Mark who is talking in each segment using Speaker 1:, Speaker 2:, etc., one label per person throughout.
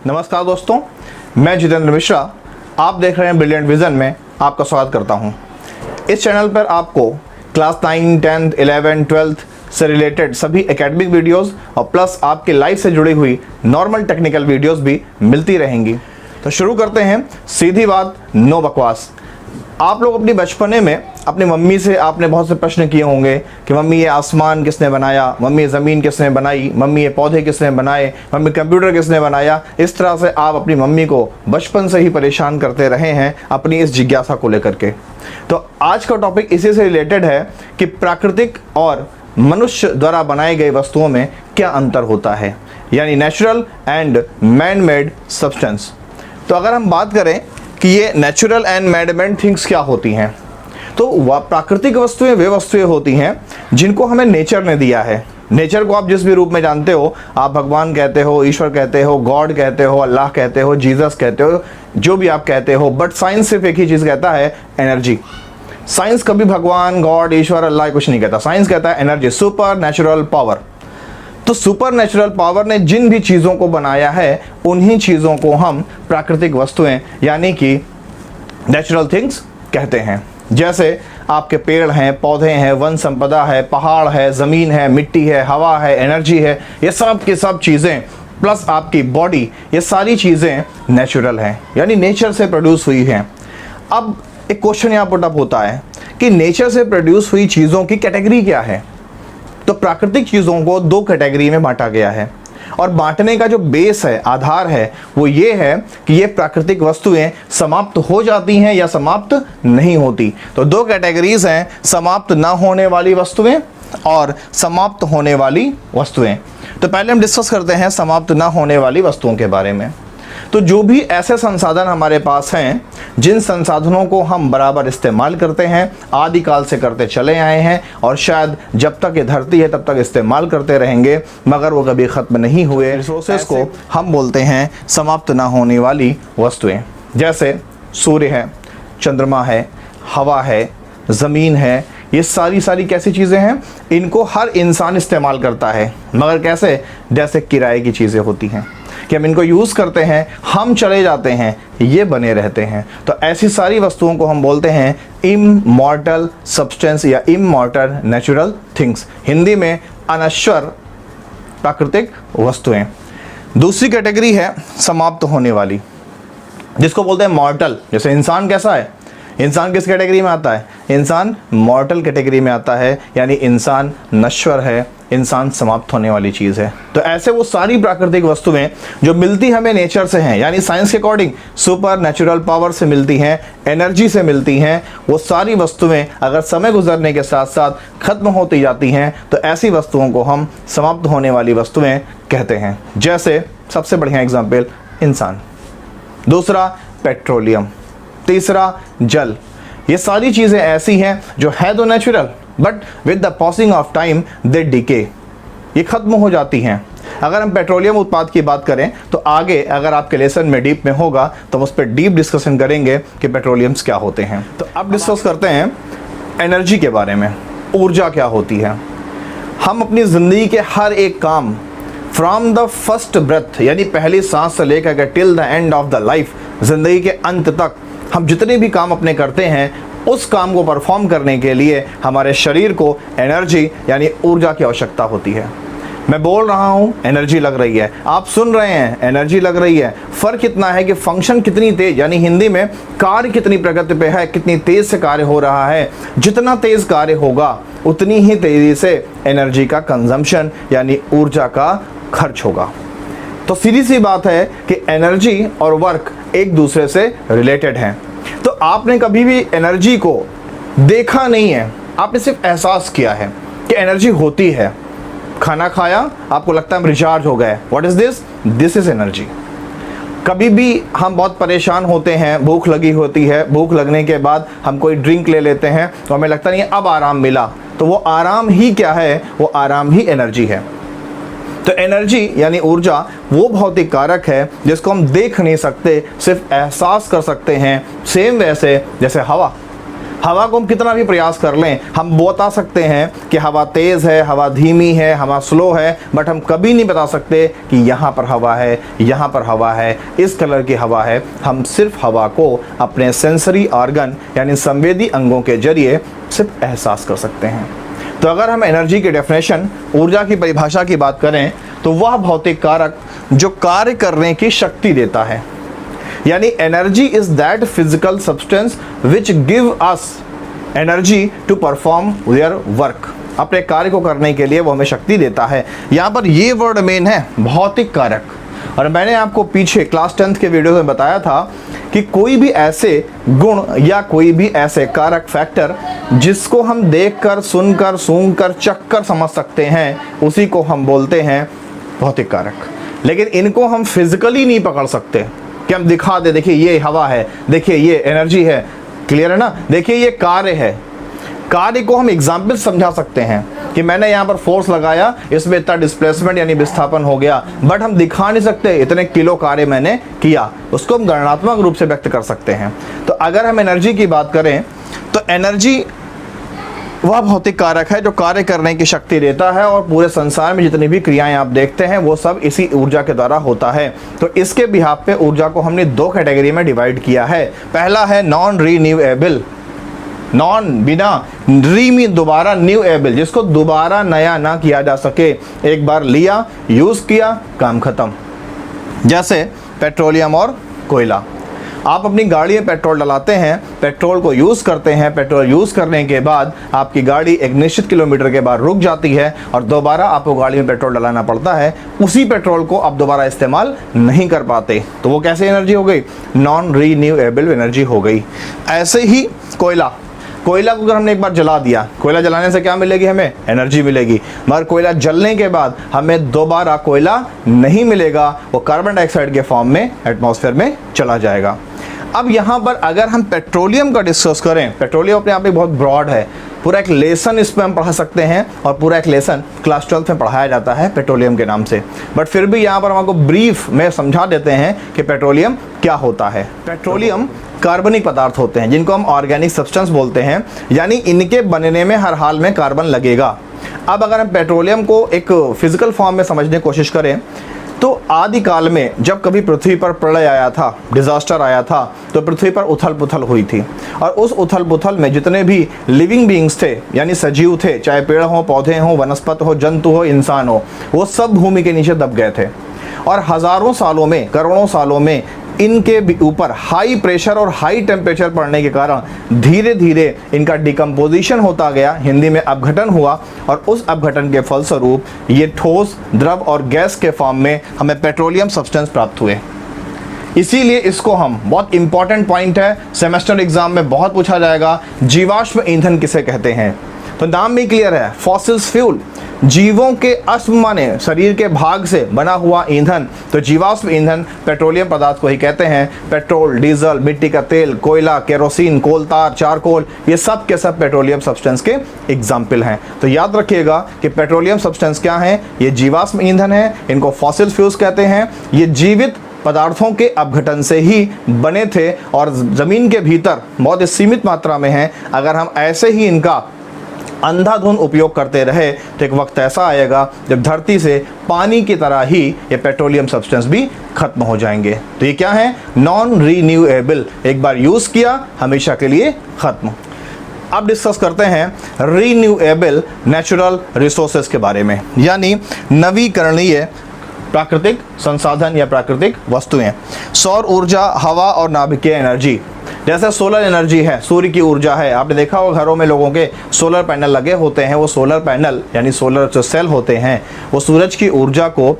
Speaker 1: नमस्कार दोस्तों, मैं जितेंद्र मिश्रा। आप देख रहे हैं ब्रिलियंट विजन में आपका स्वागत करता हूं। इस चैनल पर आपको क्लास 9, 10th, 11th, 12th से रिलेटेड सभी एकेडमिक वीडियोस और प्लस आपके लाइफ से जुड़ी हुई नॉर्मल टेक्निकल वीडियोस भी मिलती रहेंगी। तो शुरू करते हैं, सीधी बात, नो बकवास। आप लोग अपनी बचपने में अपनी मम्मी से आपने बहुत से प्रश्न किए होंगे कि मम्मी ये आसमान किसने बनाया, मम्मी ये ज़मीन किसने बनाई, मम्मी ये पौधे किसने बनाए, मम्मी कंप्यूटर किसने बनाया। इस तरह से आप अपनी मम्मी को बचपन से ही परेशान करते रहे हैं अपनी इस जिज्ञासा को लेकर के। तो आज का टॉपिक इसी से रिलेटेड है कि प्राकृतिक और मनुष्य द्वारा बनाई गई वस्तुओं में क्या अंतर होता है, यानी natural and man made substance. तो अगर हम बात करें कि ये natural and man made things क्या होती हैं, तो वह प्राकृतिक वस्तुएं वे वस्तुएं होती हैं जिनको हमें नेचर ने दिया है। नेचर को आप जिस भी रूप में जानते हो, आप भगवान कहते हो, ईश्वर कहते हो, गॉड कहते हो, अल्लाह कहते हो, जीसस कहते हो, जो भी आप कहते हो, बट साइंस सिर्फ एक ही चीज़ कहता है, एनर्जी। साइंस कभी भगवान, गॉड, ईश्वर, अल्लाह कुछ नहीं कहता। साइंस कहता है एनर्जी, सुपर नेचुरल पावर। तो सुपर नेचुरल पावर ने जिन भी चीज़ों को बनाया है उन्हीं चीज़ों को हम प्राकृतिक वस्तुएं यानी कि नेचुरल थिंग्स कहते हैं। जैसे आपके पेड़ हैं, पौधे हैं, वन संपदा है, पहाड़ है, ज़मीन है, मिट्टी है, हवा है, एनर्जी है, ये सब की सब चीज़ें प्लस आपकी बॉडी, ये सारी चीज़ें नेचुरल हैं, यानी नेचर से प्रोड्यूस हुई हैं। अब एक क्वेश्चन यहाँ पुटअप होता है कि नेचर से प्रोड्यूस हुई चीज़ों की कैटेगरी क्या है। तो प्राकृतिक चीज़ों को दो कैटेगरी में बांटा गया है और बांटने का जो बेस है, आधार है, वो ये है कि ये प्राकृतिक वस्तुएं समाप्त हो जाती हैं या समाप्त नहीं होती। तो दो कैटेगरीज हैं, समाप्त ना होने वाली वस्तुएं और समाप्त होने वाली वस्तुएं। तो पहले हम डिस्कस करते हैं समाप्त ना होने वाली वस्तुओं के बारे में। तो जो भी ऐसे संसाधन हमारे पास हैं, जिन संसाधनों को हम बराबर इस्तेमाल करते हैं, आदिकाल से करते चले आए हैं और शायद जब तक ये धरती है तब तक इस्तेमाल करते रहेंगे, मगर वो कभी ख़त्म नहीं हुए, रिसोर्सेस को हम बोलते हैं समाप्त ना होने वाली वस्तुएं। जैसे सूर्य है, चंद्रमा है, हवा है, ज़मीन है, ये सारी कैसी चीज़ें हैं, इनको हर इंसान इस्तेमाल करता है, मगर कैसे, जैसे किराए की चीज़ें होती हैं कि हम इनको यूज़ करते हैं, हम चले जाते हैं, ये बने रहते हैं। तो ऐसी सारी वस्तुओं को हम बोलते हैं इममॉर्टल सब्सटेंस या इममॉर्टल नेचुरल थिंग्स, हिंदी में अनश्वर प्राकृतिक वस्तुएं। दूसरी कैटेगरी है समाप्त होने वाली, जिसको बोलते हैं मॉर्टल। जैसे इंसान कैसा है, इंसान किस कैटेगरी में आता है, इंसान मॉर्टल कैटेगरी में आता है, यानी इंसान नश्वर है, इंसान समाप्त होने वाली चीज़ है। तो ऐसे वो सारी प्राकृतिक वस्तुएं जो मिलती हमें नेचर से हैं, यानी साइंस के अकॉर्डिंग सुपर नेचुरल पावर से मिलती हैं, एनर्जी से मिलती हैं, वो सारी वस्तुएं अगर समय गुजरने के साथ साथ खत्म होती जाती हैं तो ऐसी वस्तुओं को हम समाप्त होने वाली वस्तुएं कहते हैं। जैसे सबसे बढ़िया एग्जाम्पल इंसान, दूसरा पेट्रोलियम, तीसरा जल। ये सारी चीज़ें ऐसी हैं जो है तो natural, but with the passing of time they decay, ये ख़त्म हो जाती हैं। अगर हम पेट्रोलियम उत्पाद की बात करें तो आगे अगर आपके लेसन में डीप में होगा तो उस पर डीप डिस्कशन करेंगे कि पेट्रोलियम्स क्या होते हैं। तो अब डिस्कस करते हैं एनर्जी के बारे में, ऊर्जा क्या होती है। हम अपनी ज़िंदगी के हर एक काम फ्रॉम द फर्स्ट ब्रेथ, यानी पहली सांस से लेकर till the end of the life, ज़िंदगी के अंत तक हम जितने भी काम अपने करते हैं, उस काम को परफॉर्म करने के लिए हमारे शरीर को एनर्जी यानी ऊर्जा की आवश्यकता होती है। मैं बोल रहा हूँ, एनर्जी लग रही है, आप सुन रहे हैं, एनर्जी लग रही है। फ़र्क इतना है कि फंक्शन कितनी तेज, यानी हिंदी में कार्य कितनी प्रगति पे है, कितनी तेज़ से कार्य हो रहा है। जितना तेज़ कार्य होगा उतनी ही तेज़ी से एनर्जी का कंजम्पशन यानी ऊर्जा का खर्च होगा। तो सीधी सी बात है कि एनर्जी और वर्क एक दूसरे से रिलेटेड हैं। तो आपने कभी भी एनर्जी को देखा नहीं है, आपने सिर्फ एहसास किया है कि एनर्जी होती है। खाना खाया, आपको लगता है हम रिचार्ज हो गए, what is this, this is energy. कभी भी हम बहुत परेशान होते हैं, भूख लगी होती है, भूख लगने के बाद हम कोई ड्रिंक ले लेते हैं तो हमें लगता नहीं है अब आराम मिला, तो वो आराम ही क्या है, वो आराम ही एनर्जी है। तो एनर्जी यानी ऊर्जा वो भौतिक कारक है जिसको हम देख नहीं सकते, सिर्फ एहसास कर सकते हैं। सेम वैसे जैसे हवा, हवा को हम कितना भी प्रयास कर लें, हम बता सकते हैं कि हवा तेज़ है, हवा धीमी है, हवा स्लो है, बट हम कभी नहीं बता सकते कि यहाँ पर हवा है, यहाँ पर हवा है, इस कलर की हवा है। हम सिर्फ हवा को अपने सेंसरी ऑर्गन यानी संवेदी अंगों के जरिए सिर्फ एहसास कर सकते हैं। तो अगर हम एनर्जी की डेफिनेशन, ऊर्जा की परिभाषा की बात करें तो वह भौतिक कारक जो कार्य करने की शक्ति देता है, यानी energy is that physical substance which give us energy to perform their work. अपने कार्य को करने के लिए वो हमें शक्ति देता है। यहाँ पर ये वर्ड मेन है, भौतिक कारक। और मैंने आपको पीछे क्लास 10th के वीडियो में बताया था कि कोई भी ऐसे गुण या कोई भी ऐसे कारक फैक्टर जिसको हम देखकर, सुनकर, सूंघकर, चखकर समझ सकते हैं, उसी को हम बोलते हैं भौतिक कारक। लेकिन इनको हम फिजिकली नहीं पकड़ सकते कि हम दिखा दे, देखिए ये हवा है, देखिए ये एनर्जी है, क्लियर है ना, देखिए ये कार्य है। कार्य को हम एग्जाम्पल समझा सकते हैं कि मैंने यहाँ पर फोर्स लगाया, इसमें इतना डिस्प्लेसमेंट यानी विस्थापन हो गया, बट हम दिखा नहीं सकते इतने किलो कार्य मैंने किया। उसको हम गणनात्मक रूप से व्यक्त कर सकते हैं। तो अगर हम एनर्जी की बात करें तो एनर्जी वह भौतिक कारक है जो कार्य करने की शक्ति देता है, और पूरे संसार में जितनी भी क्रियाएं आप देखते हैं वो सब इसी ऊर्जा के द्वारा होता है। तो इसके बिहाफ पे ऊर्जा को हमने दो कैटेगरी में डिवाइड किया है। पहला है नॉन रीन्यूएबल, नॉन बिना री में दोबारा न्यूएबल, जिसको दोबारा नया ना किया जा सके, एक बार लिया, यूज किया, काम खत्म। जैसे पेट्रोलियम और कोयला। आप अपनी गाड़ी में पेट्रोल डलाते हैं, पेट्रोल को यूज़ करते हैं, पेट्रोल यूज़ करने के बाद आपकी गाड़ी एक निश्चित किलोमीटर के बाद रुक जाती है और दोबारा आपको गाड़ी में पेट्रोल डलाना पड़ता है। उसी पेट्रोल को आप दोबारा इस्तेमाल नहीं कर पाते, तो वो कैसी एनर्जी हो गई? नॉन रीन्यूएबल एनर्जी हो गई। ऐसे ही कोयला को अगर हमने एक बार जला दिया, कोयला जलाने से क्या मिलेगी? हमें एनर्जी मिलेगी। मगर कोयला जलने के बाद हमें दोबारा कोयला नहीं मिलेगा, वो कार्बन डाइऑक्साइड के फॉर्म में एटमॉस्फेयर में चला जाएगा। अब यहाँ पर अगर हम पेट्रोलियम का डिस्कस करें, पेट्रोलियम अपने आप में बहुत ब्रॉड है, पूरा एक लेसन इस पर हम पढ़ा सकते हैं, और पूरा एक लेसन क्लास 12 में पढ़ाया जाता है पेट्रोलियम के नाम से। बट फिर भी यहाँ पर हम आपको ब्रीफ में समझा देते हैं कि पेट्रोलियम क्या होता है। पेट्रोलियम कार्बनिक पदार्थ होते हैं जिनको हम ऑर्गेनिक सब्सटेंस बोलते हैं, यानी इनके बनने में हर हाल में कार्बन लगेगा। अब अगर हम पेट्रोलियम को एक फिजिकल फॉर्म में समझने की कोशिश करें तो आदिकाल में जब कभी पृथ्वी पर प्रलय आया था, डिजास्टर आया था, तो पृथ्वी पर उथल पुथल हुई थी, और उस उथल पुथल में जितने भी लिविंग बीइंग्स थे यानी सजीव थे, चाहे पेड़ हो, पौधे हो, वनस्पति हो, जंतु हो, इंसान हो, वो सब भूमि के नीचे दब गए थे। और हज़ारों सालों में, करोड़ों सालों में इनके ऊपर हाई प्रेशर और हाई टेम्परेचर पड़ने के कारण धीरे धीरे इनका डिकम्पोजिशन होता गया, हिंदी में अपघटन हुआ, और उस अपघटन के फलस्वरूप ये ठोस, द्रव और गैस के फॉर्म में हमें पेट्रोलियम सब्सटेंस प्राप्त हुए। इसीलिए इसको हम, बहुत इंपॉर्टेंट पॉइंट है, सेमेस्टर एग्जाम में बहुत पूछा जाएगा, जीवाश्म ईंधन किसे कहते हैं? तो नाम में क्लियर है, फॉसिल्स फ्यूल, जीवों के अश्म माने शरीर के भाग से बना हुआ ईंधन। तो जीवाश्म ईंधन पेट्रोलियम पदार्थ को ही कहते हैं। पेट्रोल, डीजल, मिट्टी का तेल, कोयला, केरोसिन, कोलतार, चारकोल, ये सब के सब पेट्रोलियम सब्सटेंस के एग्जाम्पल हैं। तो याद रखिएगा कि पेट्रोलियम सब्सटेंस क्या है? ये जीवाश्म ईंधन है, इनको फॉसिल फ्यूल्स कहते हैं। ये जीवित पदार्थों के अपघटन से ही बने थे और ज़मीन के भीतर बहुत ही सीमित मात्रा में हैं। अगर हम ऐसे ही इनका अंधाधुंध उपयोग करते रहे तो एक वक्त ऐसा आएगा जब धरती से पानी की तरह ही ये पेट्रोलियम सब्सटेंस भी खत्म हो जाएंगे। तो ये क्या है? नॉन रीन्यूएबल, एक बार यूज़ किया हमेशा के लिए खत्म। अब डिस्कस करते हैं रीन्यूएबल नेचुरल रिसोर्सेज के बारे में, यानी नवीकरणीय प्राकृतिक संसाधन या प्राकृतिक वस्तुएं। सौर ऊर्जा, हवा और नाभिकीय एनर्जी। जैसे सोलर एनर्जी है, सूर्य की ऊर्जा है, आपने देखा होगा घरों में लोगों के सोलर पैनल लगे होते हैं। वो सोलर पैनल यानी सोलर जो सेल होते हैं वो सूरज की ऊर्जा को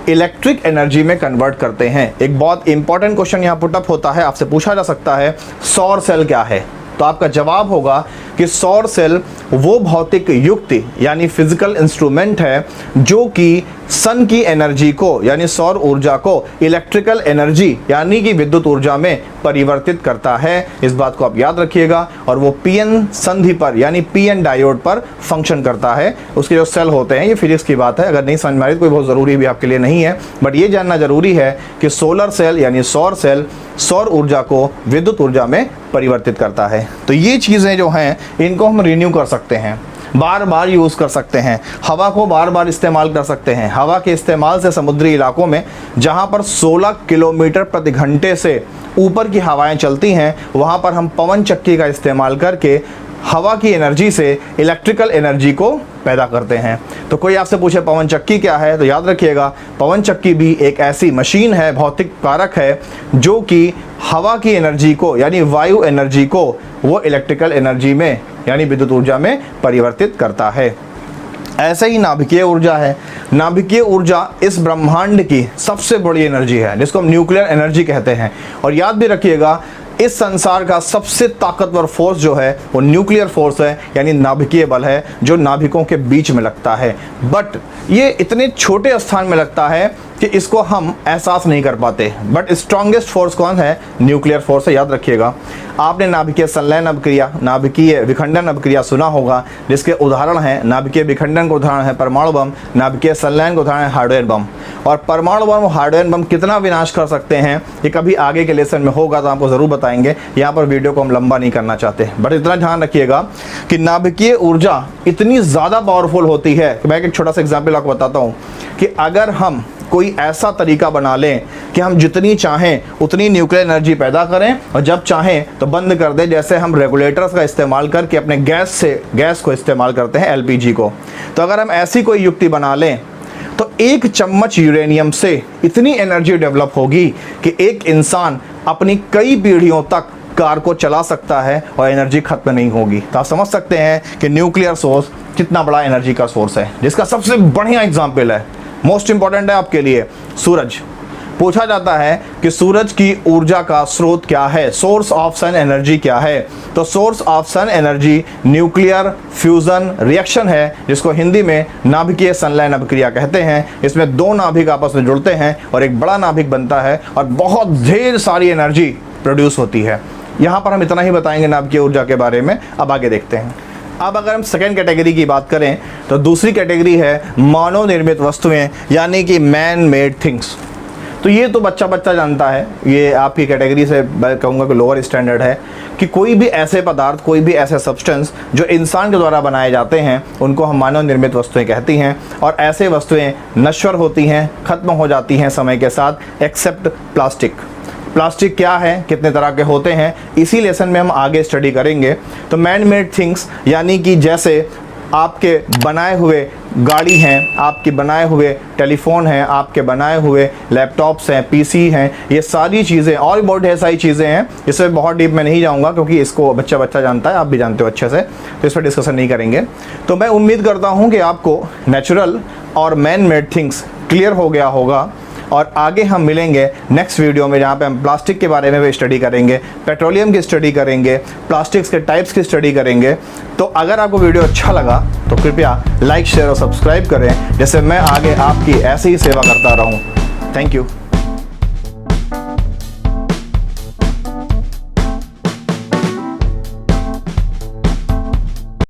Speaker 1: इलेक्ट्रिक एनर्जी में कन्वर्ट करते हैं। एक बहुत इंपॉर्टेंट क्वेश्चन यहाँ पुटअप होता है, आपसे पूछा जा सकता है सौर सेल क्या है? तो आपका जवाब होगा कि सौर सेल वो भौतिक युक्ति यानी फिजिकल इंस्ट्रूमेंट है जो कि सन की एनर्जी को यानी सौर ऊर्जा को इलेक्ट्रिकल एनर्जी यानी कि विद्युत ऊर्जा में परिवर्तित करता है। इस बात को आप याद रखिएगा। और वो पीएन संधि पर यानी पीएन डायोड पर फंक्शन करता है। उसके जो सेल होते हैं, ये फिजिक्स की बात है, अगर नहीं समझ में आ रही तो कोई बहुत ज़रूरी भी आपके लिए नहीं है, बट ये जानना जरूरी है कि सोलर सेल यानी सौर सेल सौर ऊर्जा को विद्युत ऊर्जा में परिवर्तित करता है। तो ये चीज़ें जो हैं इनको हम रिन्यू कर सकते हैं, बार बार यूज़ कर सकते हैं, हवा को बार बार इस्तेमाल कर सकते हैं। हवा के इस्तेमाल से समुद्री इलाकों में जहाँ पर 16 किलोमीटर प्रति घंटे से ऊपर की हवाएं चलती हैं, वहाँ पर हम पवन चक्की का इस्तेमाल करके हवा की एनर्जी से इलेक्ट्रिकल एनर्जी को पैदा करते हैं। तो कोई आपसे पूछे पवन चक्की क्या है, तो याद रखिएगा पवन चक्की भी एक ऐसी मशीन है, भौतिक कारक है, जो कि हवा की एनर्जी को यानी वायु एनर्जी को वो इलेक्ट्रिकल एनर्जी में यानी विद्युत ऊर्जा में परिवर्तित करता है। ऐसे ही नाभिकीय ऊर्जा है। नाभिकीय ऊर्जा इस ब्रह्मांड की सबसे बड़ी एनर्जी है, जिसको हम न्यूक्लियर एनर्जी कहते हैं। और याद भी रखिएगा इस संसार का सबसे ताकतवर फोर्स जो है वो न्यूक्लियर फोर्स है, यानी नाभिकीय बल है, जो नाभिकों के बीच में लगता है। बट ये इतने छोटे स्थान में लगता है कि इसको हम एहसास नहीं कर पाते। बट स्ट्रॉन्गेस्ट फोर्स कौन है? न्यूक्लियर फोर्स है, याद रखिएगा। आपने नाभिकीय संलयन अभिक्रिया, नाभिकीय विखंडन अभिक्रिया सुना होगा, जिसके उदाहरण हैं नाभिकीय विखंडन का उदाहरण है परमाणु बम, नाभिकीय संलयन का उदाहरण है हाइड्रोजन बम। और परमाणु बम और हाइड्रोजन बम कितना विनाश कर सकते हैं ये कभी आगे के लेसन में होगा तो आपको ज़रूर बताएंगे। यहाँ पर वीडियो को हम लंबा नहीं करना चाहते, बट इतना ध्यान रखिएगा कि नाभिकीय ऊर्जा इतनी ज़्यादा पावरफुल होती है कि मैं एक छोटा सा एग्जाम्पल आपको बताता हूँ कि अगर हम कोई ऐसा तरीका बना लें कि हम जितनी चाहें उतनी न्यूक्लियर एनर्जी पैदा करें और जब चाहें तो बंद कर दें, जैसे हम रेगुलेटर्स का इस्तेमाल करके अपने गैस को इस्तेमाल करते हैं, एलपीजी को। तो अगर हम ऐसी कोई युक्ति बना लें तो 1 चम्मच यूरेनियम से इतनी एनर्जी डेवलप होगी कि एक इंसान अपनी कई पीढ़ियों तक कार को चला सकता है और एनर्जी खत्म नहीं होगी। तो आप समझ सकते हैं कि न्यूक्लियर सोर्स कितना बड़ा एनर्जी का सोर्स है। जिसका सबसे बढ़िया एग्जाम्पल है, मोस्ट इंपॉर्टेंट है आपके लिए, सूरज। पूछा जाता है कि सूरज की ऊर्जा का स्रोत क्या है, सोर्स ऑफ सन एनर्जी क्या है? तो source of sun energy nuclear fusion reaction है, जिसको हिंदी में नाभिकीय संलयन अभिक्रिया कहते हैं। इसमें 2 नाभिक आपस में जुड़ते हैं और एक बड़ा नाभिक बनता है और बहुत ढेर सारी एनर्जी प्रोड्यूस होती है। यहाँ पर हम इतना ही बताएंगे नाभिकीय ऊर्जा के बारे में। अब आगे देखते हैं। अब अगर हम सेकेंड कैटेगरी की बात करें तो दूसरी कैटेगरी है मानव निर्मित वस्तुएं यानी कि मैन मेड थिंग्स। तो ये तो बच्चा जानता है, ये आपकी कैटेगरी से मैं कहूँगा कि लोअर स्टैंडर्ड है, कि कोई भी ऐसे पदार्थ, कोई भी ऐसे सब्सटेंस जो इंसान के द्वारा बनाए जाते हैं उनको हम मानव निर्मित वस्तुएं कहती हैं। और ऐसे वस्तुएं नश्वर होती हैं, ख़त्म हो जाती हैं समय के साथ, एक्सेप्ट प्लास्टिक। प्लास्टिक क्या है, कितने तरह के होते हैं, इसी लेसन में हम आगे स्टडी करेंगे। तो मैन मेड थिंग्स यानी कि जैसे आपके बनाए हुए गाड़ी हैं, आपके बनाए हुए टेलीफोन हैं, आपके बनाए हुए लैपटॉप्स हैं, पीसी हैं, ये सारी चीज़ें और भी बहुत ढेर सारी चीज़ें हैं। इसमें बहुत डीप में नहीं जाऊंगा क्योंकि इसको बच्चा जानता है, आप भी जानते हो अच्छे से, तो इस पर डिस्कशन नहीं करेंगे। तो मैं उम्मीद करता हूँ कि आपको नेचुरल और मैन मेड थिंग्स क्लियर हो गया होगा। और आगे हम मिलेंगे नेक्स्ट वीडियो में, जहाँ पे हम प्लास्टिक के बारे में भी स्टडी करेंगे, पेट्रोलियम की स्टडी करेंगे, प्लास्टिक्स के टाइप्स की स्टडी करेंगे। तो अगर आपको वीडियो अच्छा लगा तो कृपया लाइक, शेयर और सब्सक्राइब करें, जैसे मैं आगे आपकी ऐसी ही सेवा करता रहूँ। Thank you.